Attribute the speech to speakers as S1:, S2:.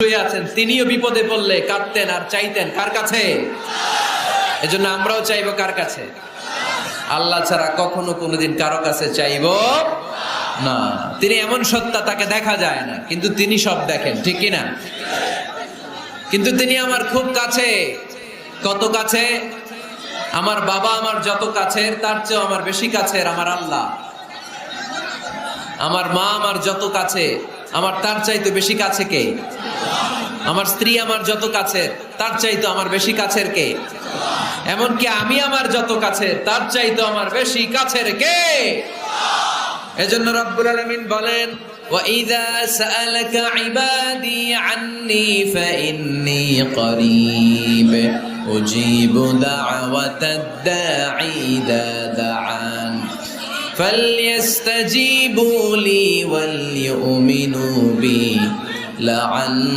S1: শুয়ে আছেন, তিনিও বিপদে পড়লে কাঁদতেন আর চাইতেন কার কাছে? এজন্য আমরাও চাইবো কার কাছে? আল্লাহ ছাড়া কখনো কোনোদিন কারো কাছে চাইবো না। তিনি এমন সত্তা, তাকে দেখা যায় না, কিন্তু তিনি সব দেখেন, ঠিক কিনা? কিন্তু তিনি আমার খুব কাছে। কত কাছে? আমার বাবা আমার যত কাছের, তার চেয়েও আমার বেশি কাছের আমার আল্লাহ। আমার মা আমার যত কাছে, আমার তার চাইতে বেশি কাছে কে? আমার স্ত্রী আমার যত কাছের, তার চাইতো আমার বেশি কাছের কে? এমনকি আমি আমার যত কাছের, তার চাইতো আমার বেশি কাছের কে? এজন্য রব্বুল আলামিন বলেন, وَإِذَا سَأَلَكَ عِبَادِي عَنِّي فَإِنِّي قَرِيبٌ أُجِيبُ دَعْوَةَ الدَّاعِ إِذَا دَعَانِ فَلْيَسْتَجِيبُوا لِي وَلْيُؤْمِنُوا بِي لَعَلَّهُمْ